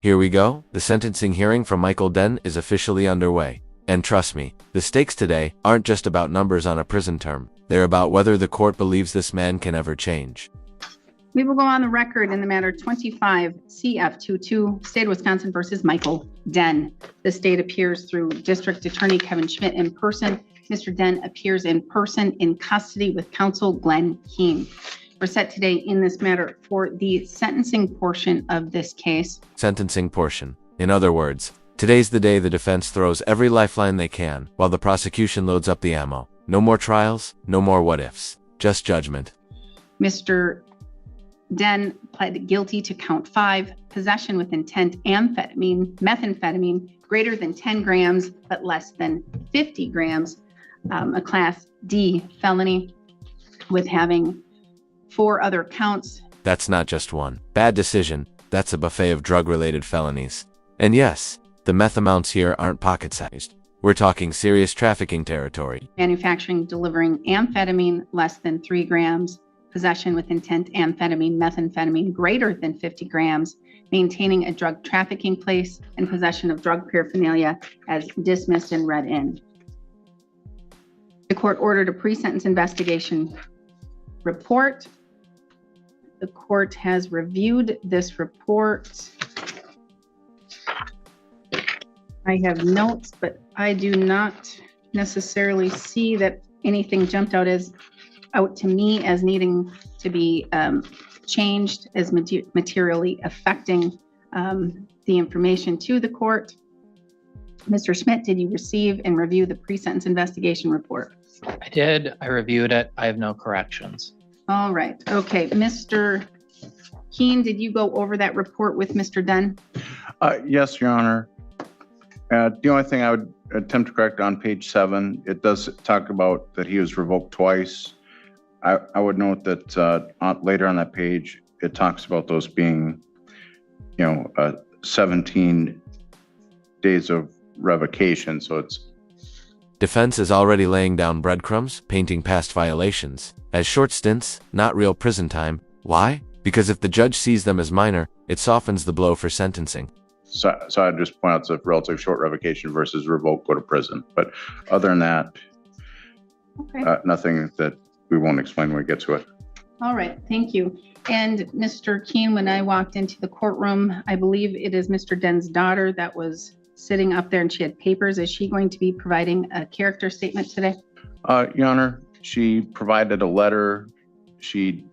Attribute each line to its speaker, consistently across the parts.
Speaker 1: Here we go. The sentencing hearing for Michael Den is officially underway. And trust me, the stakes today aren't just about numbers on a prison term. They're about whether the court believes this man can ever change.
Speaker 2: We will go on the record in the matter 25 CF22, State of Wisconsin versus Michael Den. The state appears through District Attorney Kevin Schmidt in person. Mr. Den appears in person in custody with counsel Glenn Keene. We're set today in this matter for the sentencing portion of this case.
Speaker 1: Sentencing portion. In other words, today's the day the defense throws every lifeline they can while the prosecution loads up the ammo. No more trials, no more what-ifs, just judgment.
Speaker 2: Mr. Den pled guilty to count 5, possession with intent, methamphetamine, greater than 10 grams, but less than 50 grams, a Class D felony with having 4 other counts.
Speaker 1: That's not just one bad decision, that's a buffet of drug-related felonies. And yes, the meth amounts here aren't pocket-sized. We're talking serious trafficking territory.
Speaker 2: Manufacturing, delivering amphetamine less than 3 grams, possession with intent, methamphetamine greater than 50 grams, maintaining a drug trafficking place, and possession of drug paraphernalia as dismissed and read in. The court ordered a pre-sentence investigation report. The court has reviewed this report. I have notes, but I do not necessarily see that anything jumped out to me as needing to be changed as materially affecting the information to the court. Mr. Schmidt, did you receive and review the pre-sentence investigation report?
Speaker 3: I did. I reviewed it. I have no corrections.
Speaker 2: All right. Okay. Mr. Keene, did you go over that report with Mr. Den?
Speaker 4: Yes, Your Honor. The only thing I would attempt to correct on page 7, it does talk about that he was revoked twice. I would note that later on that page, it talks about those being, 17 days of revocation. So it's
Speaker 1: Defense is already laying down breadcrumbs, painting past violations as short stints, not real prison time. Why? Because if the judge sees them as minor, it softens the blow for sentencing.
Speaker 4: so I'd just point out it's a relatively short revocation versus revoke, go to prison. But other than that,
Speaker 2: Okay.
Speaker 4: Nothing that we won't explain when we get to it.
Speaker 2: All right. Thank you. And Mr. Keene, when I walked into the courtroom, I believe it is Mr. Den's daughter that was sitting up there and she had papers. Is she going to be providing a character statement today?
Speaker 4: Your Honor, she provided a letter. She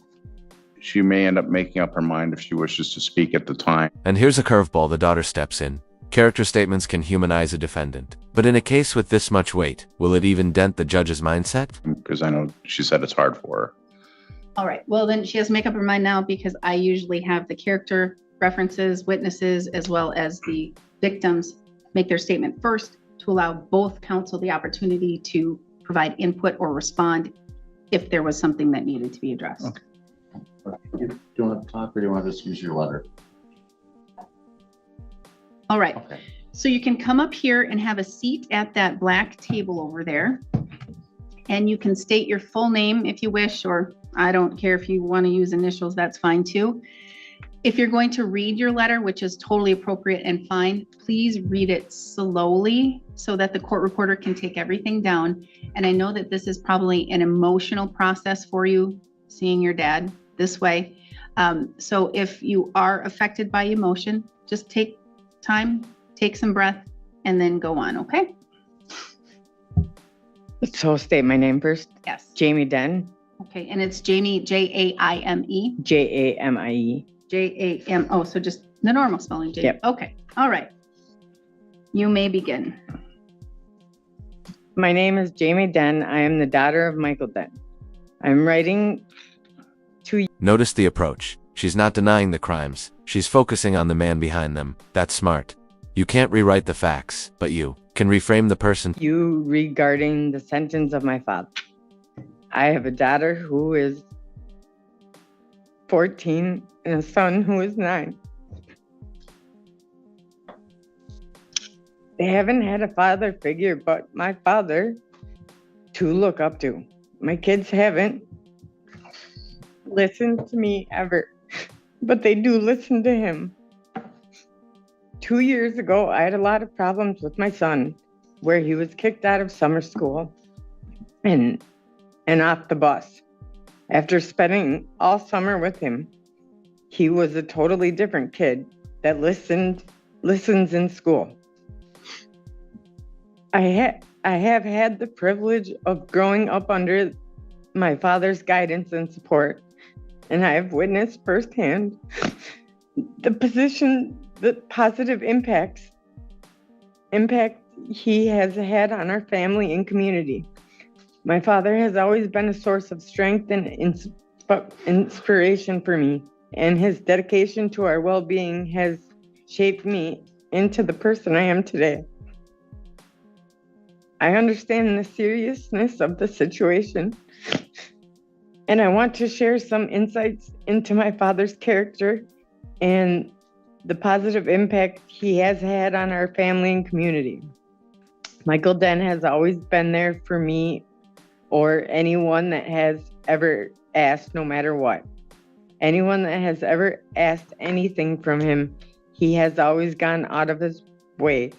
Speaker 4: may end up making up her mind if she wishes to speak at the time.
Speaker 1: And here's a curveball the daughter steps in. Character statements can humanize a defendant. But in a case with this much weight, will it even dent the judge's mindset?
Speaker 4: Because I know she said it's hard for her.
Speaker 2: All right. Well, then she has to make up her mind now because I usually have the character references, witnesses, as well as the victims make their statement first to allow both counsel the opportunity to provide input or respond if there was something that needed to be addressed.
Speaker 4: Okay.
Speaker 5: Do you want to talk or do you want to just use your letter?
Speaker 2: All right.
Speaker 5: Okay.
Speaker 2: So you can come up here and have a seat at that black table over there. And you can state your full name if you wish, or I don't care if you want to use initials, that's fine too. If you're going to read your letter, which is totally appropriate and fine, please read it slowly so that the court reporter can take everything down. And I know that this is probably an emotional process for you, seeing your dad this way. So if you are affected by emotion, just take time, take some breath, and then go on, okay?
Speaker 6: So state my name first.
Speaker 2: Yes.
Speaker 6: Jamie Den.
Speaker 2: Okay, and it's Jamie, J-A-I-M-E.
Speaker 6: Jamie.
Speaker 2: J-A-M, oh, so just the normal spelling, Jamie.
Speaker 6: Yep.
Speaker 2: Okay, all right. You may begin.
Speaker 6: My name is Jamie Den. I am the daughter of Michael Den. I'm writing to you.
Speaker 1: Notice the approach. She's not denying the crimes. She's focusing on the man behind them. That's smart. You can't rewrite the facts, but you can reframe the person.
Speaker 6: You regarding the sentence of my father. I have a daughter who is 14 and a son who is 9. They haven't had a father figure but my father to look up to. My kids haven't listened to me ever, but they do listen to him. 2 years ago, I had a lot of problems with my son, where he was kicked out of summer school and off the bus. After spending all summer with him, he was a totally different kid that listens in school. I have had the privilege of growing up under my father's guidance and support, and I have witnessed firsthand the positive impact he has had on our family and community. My father has always been a source of strength and inspiration for me, and his dedication to our well-being has shaped me into the person I am today. I understand the seriousness of the situation, and I want to share some insights into my father's character and the positive impact he has had on our family and community. Michael Den has always been there for me or anyone that has ever asked, no matter what. Anyone that has ever asked anything from him, he has always gone out of his way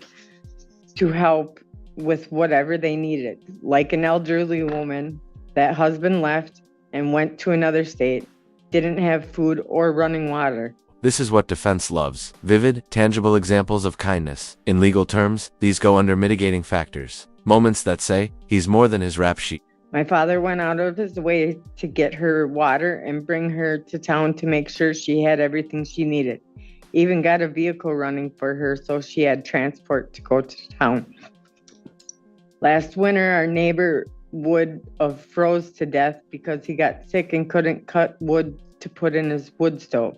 Speaker 6: to help with whatever they needed. Like an elderly woman, that husband left and went to another state, didn't have food or running water.
Speaker 1: This is what defense loves: vivid, tangible examples of kindness. In legal terms, these go under mitigating factors. Moments that say, he's more than his rap sheet.
Speaker 6: My father went out of his way to get her water and bring her to town to make sure she had everything she needed. Even got a vehicle running for her so she had transport to go to town. Last winter, our neighbor would have froze to death because he got sick and couldn't cut wood to put in his wood stove.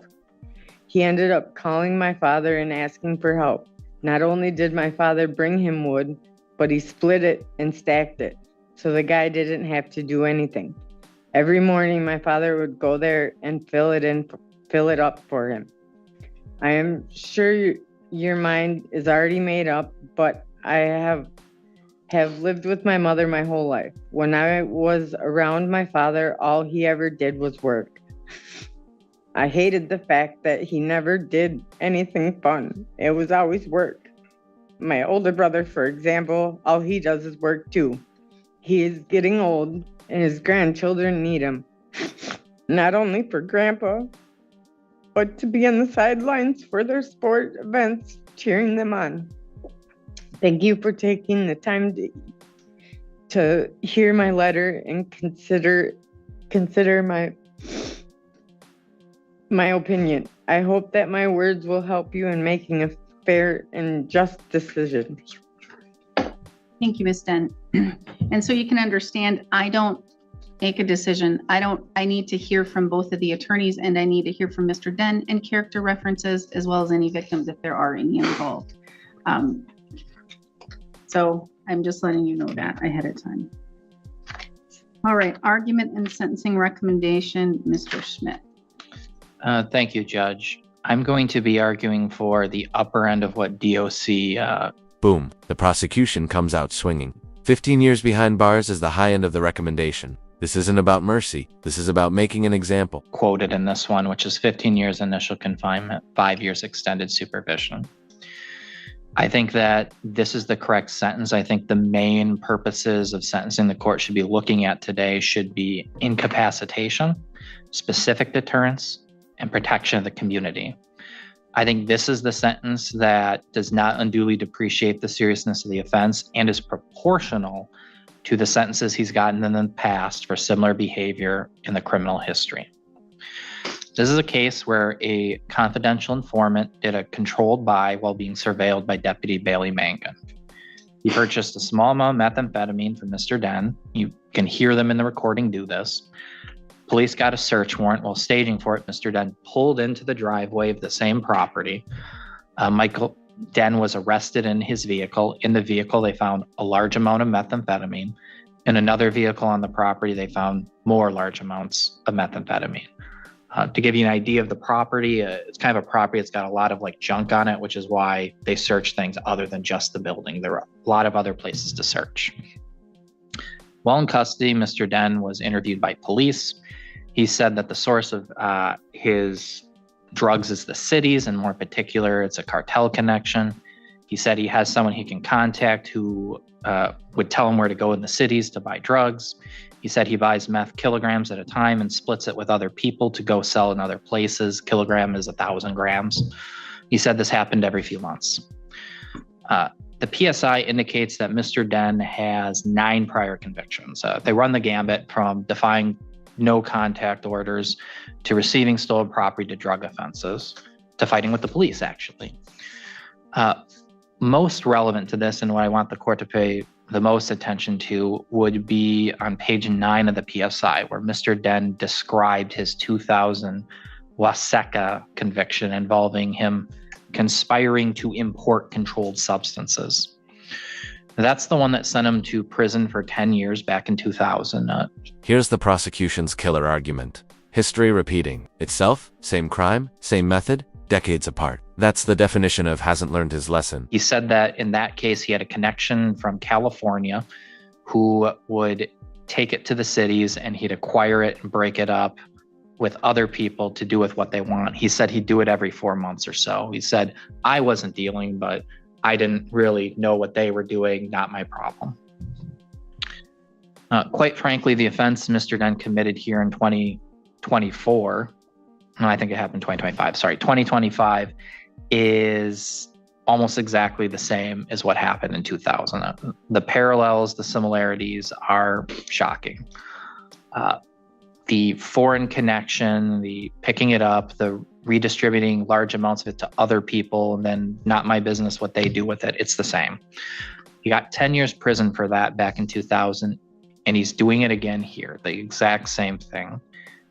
Speaker 6: He ended up calling my father and asking for help. Not only did my father bring him wood, but he split it and stacked it, so the guy didn't have to do anything. Every morning, my father would go there and fill it up for him. I am sure your mind is already made up, but I have lived with my mother my whole life. When I was around my father, all he ever did was work. I hated the fact that he never did anything fun. It was always work. My older brother, for example, all he does is work too. He is getting old and his grandchildren need him. Not only for grandpa, but to be on the sidelines for their sport events, cheering them on. Thank you for taking the time to hear my letter and consider my opinion. I hope that my words will help you in making a fair and just decision.
Speaker 2: Thank you, Ms. Den. And so you can understand, I don't make a decision. I need to hear from both of the attorneys, and I need to hear from Mr. Den and character references, as well as any victims if there are any involved. So I'm just letting you know that ahead of time. All right, argument and sentencing recommendation, Mr. Schmidt.
Speaker 3: Thank you, Judge. I'm going to be arguing for the upper end of what DOC...
Speaker 1: Boom. The prosecution comes out swinging. 15 years behind bars is the high end of the recommendation. This isn't about mercy. This is about making an example.
Speaker 3: Quoted in this one, which is 15 years initial confinement, 5 years extended supervision. I think that this is the correct sentence. I think the main purposes of sentencing the court should be looking at today should be incapacitation, specific deterrence, and protection of the community. I think this is the sentence that does not unduly depreciate the seriousness of the offense and is proportional to the sentences he's gotten in the past for similar behavior in the criminal history. This is a case where a confidential informant did a controlled buy while being surveilled by Deputy Bailey Mogen. He purchased a small amount of methamphetamine from Mr. Den. You can hear them in the recording do this. Police got a search warrant. While staging for it, Mr. Den pulled into the driveway of the same property. Michael Den was arrested in his vehicle. In the vehicle, they found a large amount of methamphetamine. In another vehicle on the property, they found more large amounts of methamphetamine. To give you an idea of the property, it's kind of a property that's got a lot of like junk on it, which is why they search things other than just the building. There are a lot of other places to search. While in custody, Mr. Den was interviewed by police. He said that the source of his drugs is the cities, and more particular, it's a cartel connection. He said he has someone he can contact who would tell him where to go in the cities to buy drugs. He said he buys meth kilograms at a time and splits it with other people to go sell in other places. Kilogram is 1,000 grams. He said this happened every few months. The PSI indicates that Mr. Den has 9 prior convictions. They run the gambit from defying no contact orders to receiving stolen property to drug offenses to fighting with the police, actually. Most relevant to this, and what I want the court to pay the most attention to, would be on page 9 of the PSI, where Mr. Den described his 2000 Waseca conviction involving him conspiring to import controlled substances. That's the one that sent him to prison for 10 years back in 2000.
Speaker 1: Here's the prosecution's killer argument. History repeating itself, same crime, same method, decades apart. That's the definition of hasn't learned his lesson.
Speaker 3: He said that in that case, he had a connection from California who would take it to the cities and he'd acquire it and break it up with other people to do with what they want. He said he'd do it every 4 months or so. He said, I wasn't dealing, but I didn't really know what they were doing, not my problem. Quite frankly, the offense Mr. Den committed here in 2024, I think it happened in 2025, is almost exactly the same as what happened in 2000. The parallels, the similarities are shocking. The foreign connection, the picking it up, the redistributing large amounts of it to other people, and then not my business what they do with it, it's the same. He got 10 years prison for that back in 2000, and he's doing it again here, the exact same thing,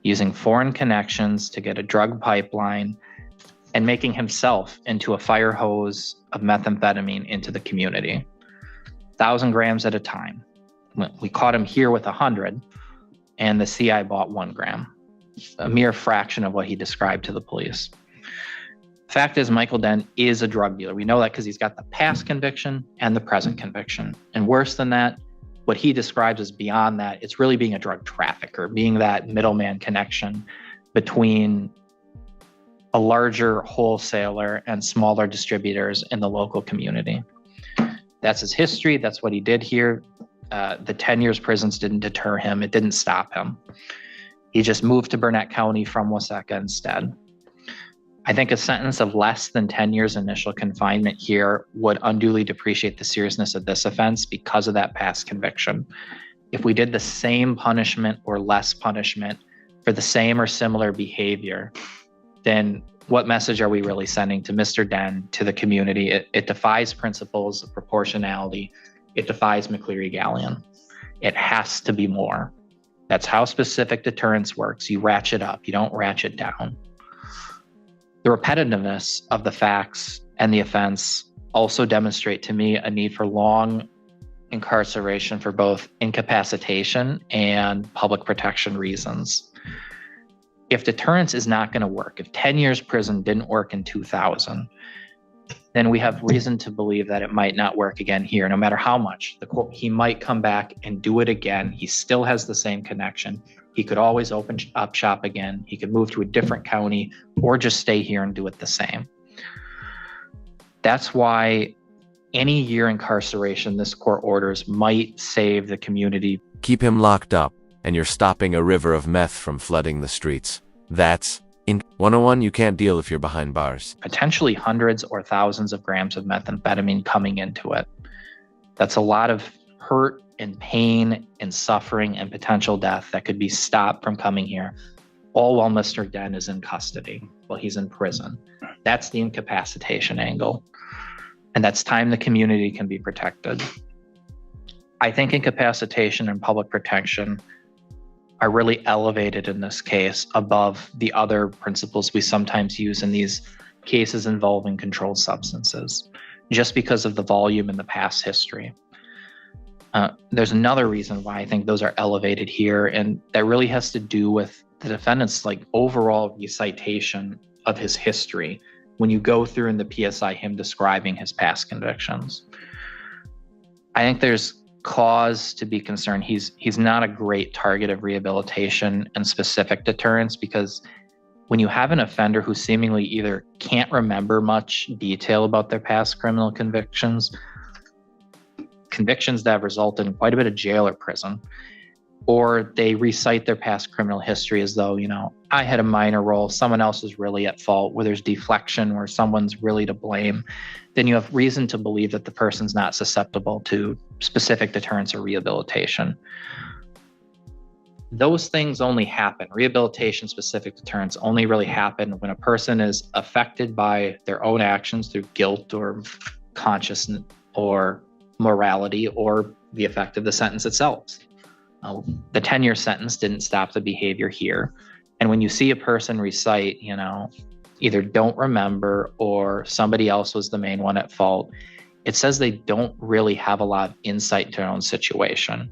Speaker 3: using foreign connections to get a drug pipeline and making himself into a fire hose of methamphetamine into the community, 1,000 grams at a time. We caught him here with 100, and the CI bought 1 gram, a mere fraction of what he described to the police. Fact is, Michael Den is a drug dealer. We know that because he's got the past conviction and the present conviction. And worse than that, what he describes as beyond that, it's really being a drug trafficker, being that middleman connection between a larger wholesaler and smaller distributors in the local community. That's his history. That's what he did here. The 10 years prisons didn't deter him. It didn't stop him. He just moved to Burnett County from Waseca instead. I think a sentence of less than 10 years initial confinement here would unduly depreciate the seriousness of this offense because of that past conviction. If we did the same punishment or less punishment for the same or similar behavior, then what message are we really sending to Mr. Den, to the community? It defies principles of proportionality. It defies McCleary-Gallion. It has to be more. That's how specific deterrence works. You ratchet up, you don't ratchet down. The repetitiveness of the facts and the offense also demonstrate to me a need for long incarceration for both incapacitation and public protection reasons. If deterrence is not going to work, if 10 years prison didn't work in 2000, then we have reason to believe that it might not work again here, no matter how much. He might come back and do it again. He still has the same connection. He could always open up shop again. He could move to a different county or just stay here and do it the same. That's why any year incarceration this court orders might save the community.
Speaker 1: Keep him locked up, and you're stopping a river of meth from flooding the streets. That's in 101, you can't deal if you're behind bars.
Speaker 3: Potentially hundreds or thousands of grams of methamphetamine coming into it. That's a lot of hurt and pain and suffering and potential death that could be stopped from coming here, all while Mr. Den is in custody, while he's in prison. That's the incapacitation angle. And that's time the community can be protected. I think incapacitation and public protection are really elevated in this case above the other principles we sometimes use in these cases involving controlled substances, just because of the volume and the past history. There's another reason why I think those are elevated here, and that really has to do with the defendant's overall recitation of his history when you go through in the PSI him describing his past convictions. I think there's cause to be concerned. He's not a great target of rehabilitation and specific deterrence because when you have an offender who seemingly either can't remember much detail about their past criminal convictions that have resulted in quite a bit of jail or prison, or they recite their past criminal history as though, I had a minor role, someone else is really at fault, where there's deflection, where someone's really to blame, then you have reason to believe that the person's not susceptible to specific deterrence or rehabilitation. Those things only happen. Rehabilitation, specific deterrence only really happen when a person is affected by their own actions through guilt or consciousness or morality or the effect of the sentence itself. The 10-year sentence didn't stop the behavior here. And when you see a person recite, either don't remember or somebody else was the main one at fault, it says they don't really have a lot of insight into their own situation.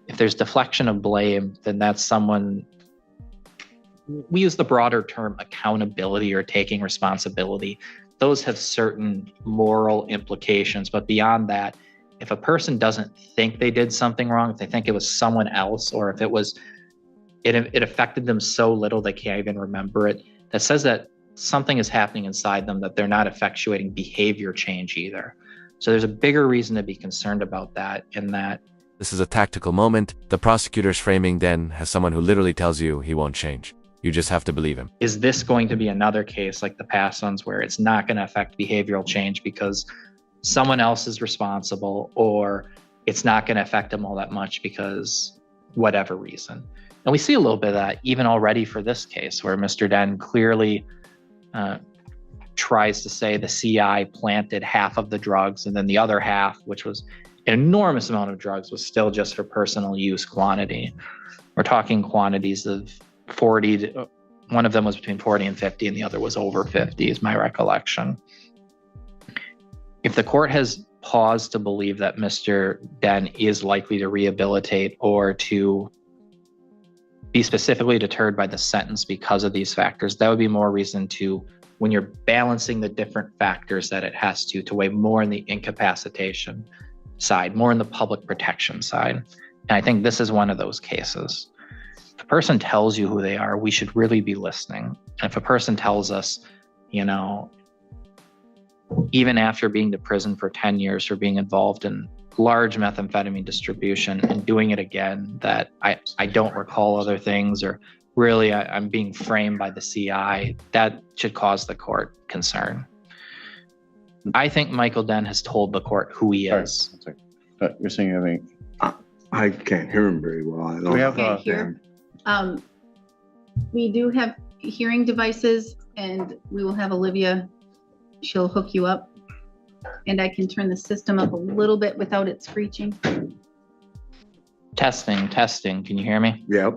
Speaker 3: If there's deflection of blame, then that's someone, we use the broader term accountability or taking responsibility. Those have certain moral implications, but beyond that, if a person doesn't think they did something wrong, if they think it was someone else, or if it affected them so little they can't even remember it, that says that something is happening inside them, that they're not effectuating behavior change either. So there's a bigger reason to be concerned about that, in that
Speaker 1: This is a tactical moment. The prosecutor's framing Den as someone who literally tells you he won't change. You just have to believe him.
Speaker 3: Is this going to be another case like the past ones where it's not going to affect behavioral change because someone else is responsible, or it's not going to affect them all that much because whatever reason? And we see a little bit of that even already for this case, where Mr. Den clearly tries to say the CI planted half of the drugs, and then the other half, which was an enormous amount of drugs, was still just for personal use quantity. We're talking quantities of 40, one of them was between 40 and 50, and the other was over 50, is my recollection. If the court has paused to believe that Mr. Den is likely to rehabilitate or to be specifically deterred by the sentence because of these factors, that would be more reason to, when you're balancing the different factors that it has to weigh more in the incapacitation side, more in the public protection side. And I think this is one of those cases. If a person tells you who they are, we should really be listening. And if a person tells us, even after being to prison for 10 years for being involved in large methamphetamine distribution and doing it again, that I don't recall other things, or really I'm being framed by the CI, that should cause the court concern. I think Michael Den has told the court who he is.
Speaker 4: You're saying anything?
Speaker 7: I can't hear him very well. I don't
Speaker 4: We have
Speaker 2: Can't hear. We do have hearing devices, and we will have Olivia. She'll hook you up, and I can turn the system up a little bit without it screeching.
Speaker 3: Testing. Can you hear me?
Speaker 7: Yep.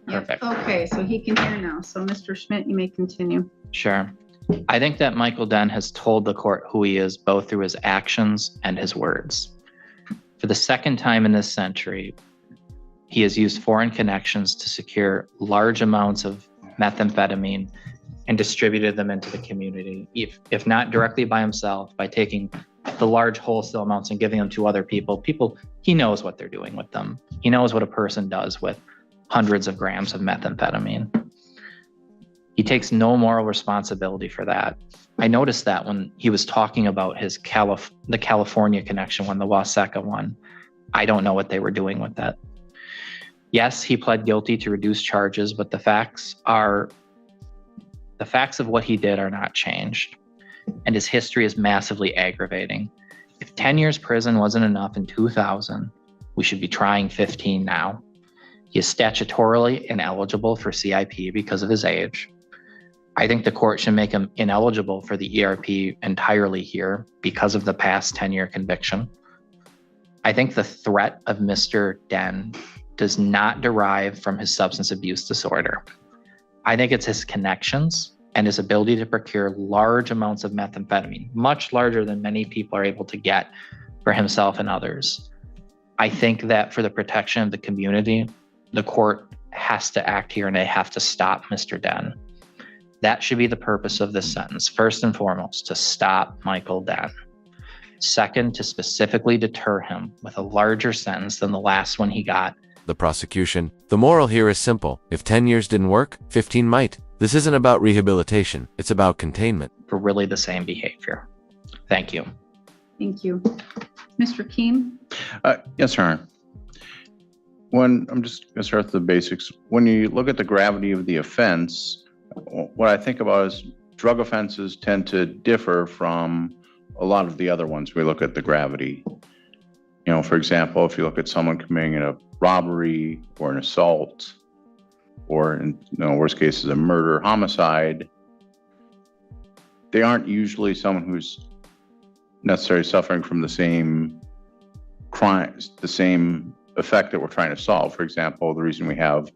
Speaker 3: Perfect.
Speaker 2: Okay, so he can hear now. So Mr. Schmidt, you may continue.
Speaker 3: Sure. I think that Michael Den has told the court who he is, both through his actions and his words. For the second time in this century, he has used foreign connections to secure large amounts of methamphetamine and distributed them into the community, if not directly by himself, by taking the large wholesale amounts and giving them to other people. He knows what they're doing with them. He knows what a person does with hundreds of grams of methamphetamine. He takes no moral responsibility for that. I noticed that when he was talking about the California connection one, the Waseca one. I don't know what they were doing with that. Yes, he pled guilty to reduced charges, but the facts of what he did are not changed, and his history is massively aggravating. If 10 years prison wasn't enough in 2000, we should be trying 15 now. He is statutorily ineligible for CIP because of his age. I think the court should make him ineligible for the ERP entirely here because of the past 10-year conviction. I think the threat of Mr. Den does not derive from his substance abuse disorder. I think it's his connections and his ability to procure large amounts of methamphetamine, much larger than many people are able to get for himself and others. I think that for the protection of the community, the court has to act here, and they have to stop Mr. Den. That should be the purpose of this sentence. First and foremost, to stop Michael Den. Second, to specifically deter him with a larger sentence than the last one he got
Speaker 1: the prosecution. The moral here is simple. If 10 years didn't work, 15 might. This isn't about rehabilitation. It's about containment.
Speaker 3: For really the same behavior. Thank you.
Speaker 2: Thank you. Mr. Keene?
Speaker 4: Yes, Your Honor. I'm just going to start with the basics. When you look at the gravity of the offense, what I think about is drug offenses tend to differ from a lot of the other ones. We look at the gravity. For example, if you look at someone committing a robbery or an assault, or in worst cases, a murder, homicide, they aren't usually someone who's necessarily suffering from the same crimes, the same effect that we're trying to solve. For example, the reason we have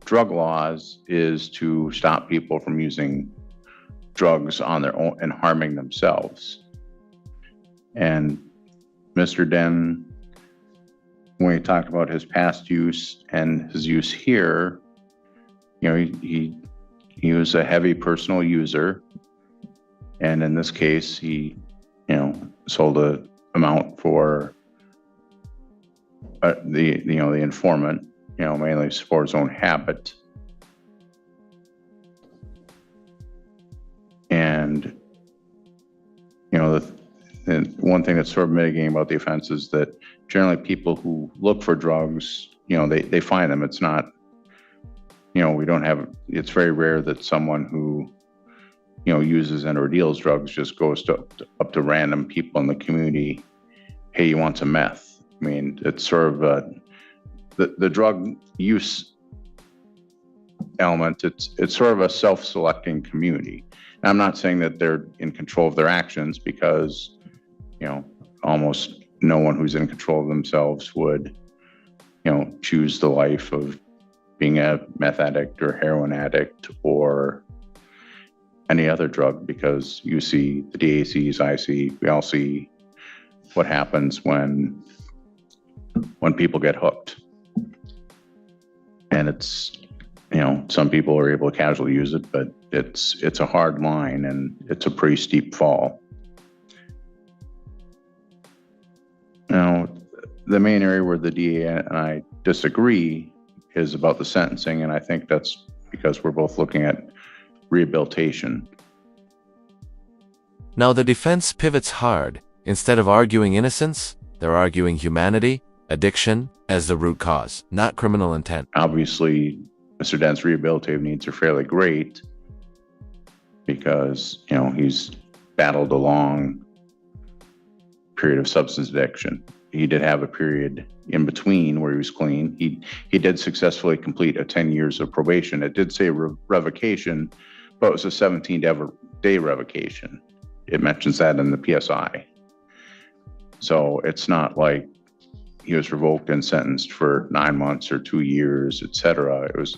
Speaker 4: drug laws is to stop people from using drugs on their own and harming themselves. And Mr. Den, when he talked about his past use and his use here, he was a heavy personal user. And in this case, he, sold a amount for the informant, mainly for his own habit. And, the one thing that's sort of mitigating about the offense is that generally people who look for drugs, they find them. It's not, it's very rare that someone who, uses and or deals drugs just goes up to random people in the community. Hey, you want some meth? I mean, it's sort of the drug use element. It's sort of a self-selecting community. And I'm not saying that they're in control of their actions, because, almost no one who's in control of themselves would, choose the life of being a meth addict or heroin addict or any other drug, because you see the DACs, we all see what happens when people get hooked. And it's, some people are able to casually use it, but it's a hard line and it's a pretty steep fall. Now, the main area where the DA and I disagree is about the sentencing, and I think that's because we're both looking at rehabilitation.
Speaker 1: Now the defense pivots hard. Instead of arguing innocence, they're arguing humanity, addiction as the root cause, not criminal intent.
Speaker 4: Obviously, Mr. Dent's rehabilitative needs are fairly great because, he's battled a long period of substance addiction. He did have a period in between where he was clean. He did successfully complete a 10 years of probation. It did say revocation, but it was a 17-day revocation. It mentions that in the PSI. So it's not like he was revoked and sentenced for 9 months or 2 years, et cetera. It was,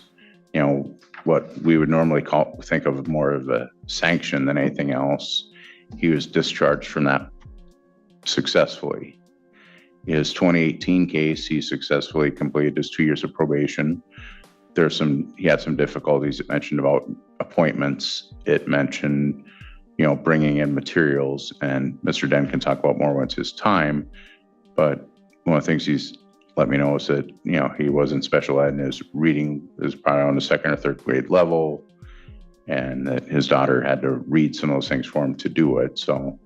Speaker 4: what we would normally think of more of a sanction than anything else. He was discharged from that successfully. His 2018 case, he successfully completed his 2 years of probation. He had some difficulties. It mentioned about appointments. It mentioned, bringing in materials, and Mr. Den can talk about more when it's his time. But one of the things he's let me know is that, he was in special ed and his reading is probably on the 2nd or 3rd grade level, and that his daughter had to read some of those things for him to do it. So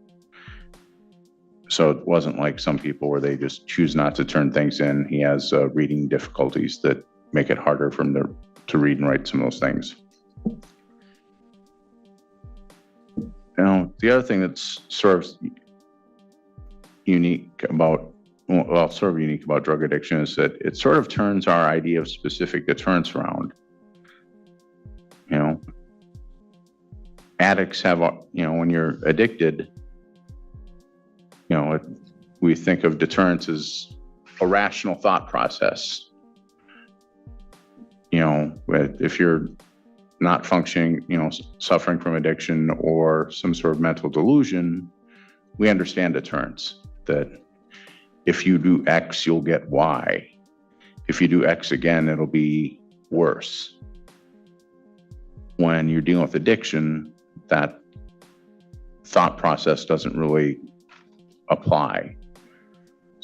Speaker 4: it wasn't like some people where they just choose not to turn things in. He has reading difficulties that make it harder for him to read and write some of those things. Now, the other thing that's sort of unique about drug addiction is that it sort of turns our idea of specific deterrence around. Addicts have, when you're addicted, we think of deterrence as a rational thought process. If you're not functioning, suffering from addiction or some sort of mental delusion, we understand deterrence, that if you do X, you'll get Y. If you do X again, it'll be worse. When you're dealing with addiction, that thought process doesn't really apply.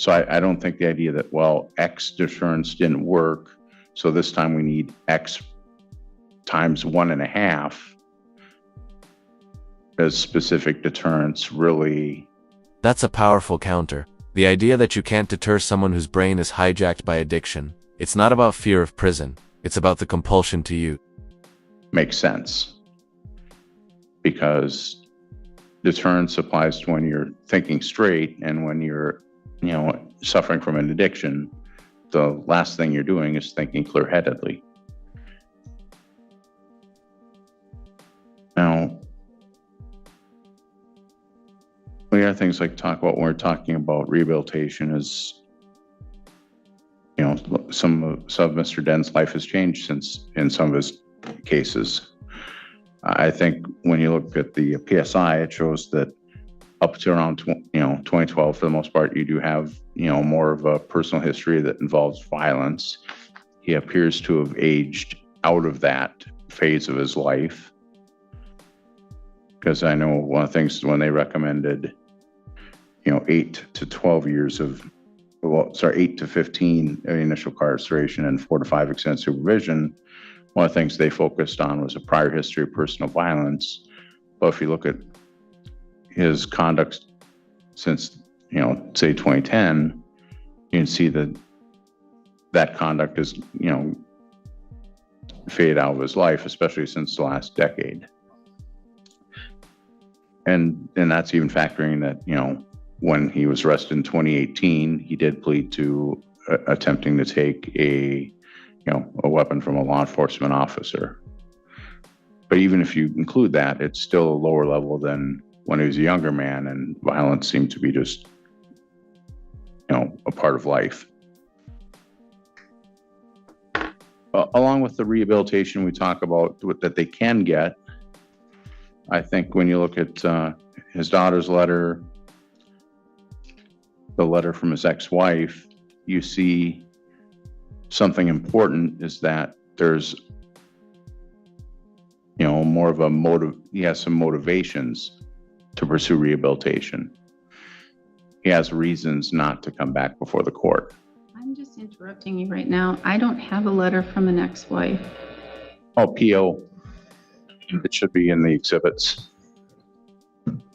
Speaker 4: So I don't think the idea that, well, X deterrence didn't work, so this time we need X times 1.5 as specific deterrence really.
Speaker 1: That's a powerful counter. The idea that you can't deter someone whose brain is hijacked by addiction. It's not about fear of prison. It's about the compulsion to use.
Speaker 4: Makes sense. Because deterrence applies to when you're thinking straight, and when you're, suffering from an addiction, the last thing you're doing is thinking clear-headedly. Now, the other things like talk about when we're talking about rehabilitation is, some of Mr. Den's life has changed since in some of his cases. I think when you look at the PSI, it shows that up to around 2012, for the most part, you do have more of a personal history that involves violence. He appears to have aged out of that phase of his life, because I know one of the things when they recommended 8 to 12 years of 8 to 15 initial incarceration and 4 to 5 extended supervision, one of the things they focused on was a prior history of personal violence. But if you look at his conduct since, say 2010, you can see that conduct is, faded out of his life, especially since the last decade. And that's even factoring that, when he was arrested in 2018, he did plead to attempting to take a weapon from a law enforcement officer. But even if you include that, it's still a lower level than when he was a younger man, and violence seemed to be just, a part of life. Along with the rehabilitation we talk about that they can get, I think when you look at his daughter's letter, the letter from his ex-wife, you see something important is that there's, more of a motive. He has some motivations to pursue rehabilitation. He has reasons not to come back before the court.
Speaker 2: I'm just interrupting you right now. I don't have a letter from an ex-wife.
Speaker 4: Oh, PO. It should be in the exhibits.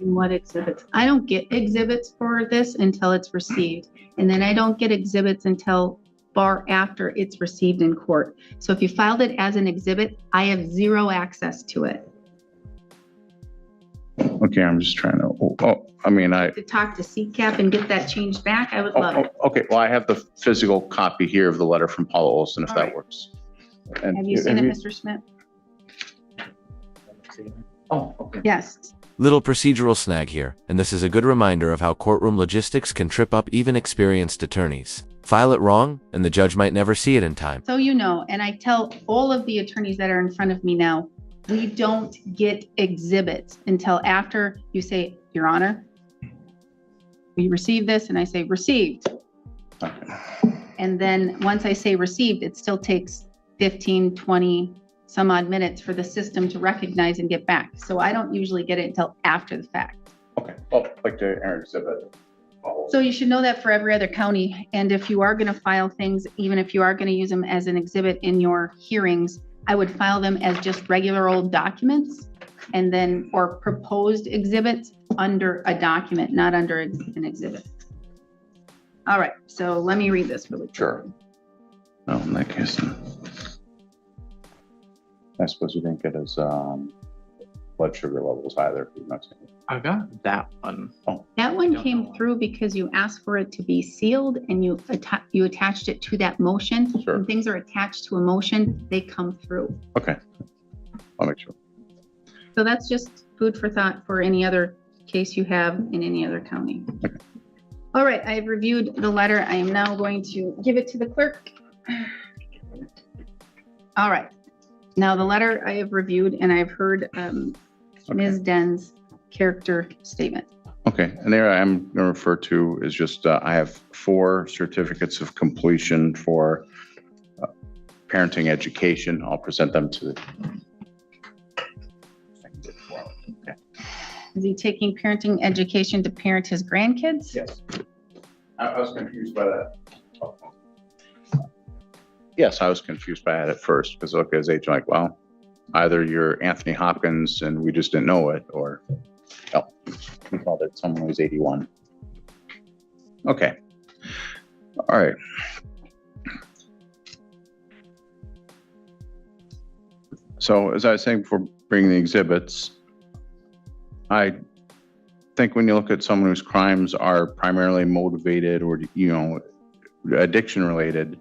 Speaker 2: In what exhibits? I don't get exhibits for this until it's received. And then I don't get exhibits until far after it's received in court. So if you filed it as an exhibit, I have zero access to it.
Speaker 4: Okay, I'm just trying to,
Speaker 2: To talk to CCAP and get that changed back, I would love it.
Speaker 4: Okay, well, I have the physical copy here of the letter from Paula Olson, if
Speaker 2: All
Speaker 4: that
Speaker 2: right.
Speaker 4: works. And
Speaker 2: Have you seen it, Mr. Schmidt?
Speaker 5: Oh, okay.
Speaker 2: Yes.
Speaker 1: Little procedural snag here, and this is a good reminder of how courtroom logistics can trip up even experienced attorneys. File it wrong, and the judge might never see it in time.
Speaker 2: So and I tell all of the attorneys that are in front of me now, we don't get exhibits until after you say, Your Honor, we received this, and I say received. And then once I say received, it still takes 15, 20 some odd minutes for the system to recognize and get back. So I don't usually get it until after the fact.
Speaker 4: Okay, well, like to exhibit.
Speaker 2: So you should know that for every other county. And if you are going to file things, even if you are going to use them as an exhibit in your hearings, I would file them as just regular old documents, and then, or proposed exhibits under a document, not under an exhibit. All right, so let me read this really quick.
Speaker 4: Sure. No, in that case, I suppose you didn't get his blood sugar levels either.
Speaker 3: I got that one.
Speaker 2: That one came through because you asked for it to be sealed, and you attached it to that motion.
Speaker 4: Sure.
Speaker 2: When things are attached to a motion, they come through.
Speaker 4: Okay, I'll make sure.
Speaker 2: So that's just food for thought for any other case you have in any other county.
Speaker 4: Okay.
Speaker 2: All right, I've reviewed the letter. I am now going to give it to the clerk. All right. Now the letter I have reviewed, and I've heard Ms. Den's character statement.
Speaker 4: Okay, and there I'm going to refer to is just, I have 4 certificates of completion for parenting education. I'll present them to the. Okay.
Speaker 2: Is he taking parenting education to parent his grandkids?
Speaker 4: Yes. I was confused by that. Yes, I was confused by that at first, because look at his age, I'm like, well, either you're Anthony Hopkins and we just didn't know it, or, oh, we called it someone who's 81. Okay. All right. So as I was saying before bringing the exhibits, I think when you look at someone whose crimes are primarily motivated or, you know, addiction related,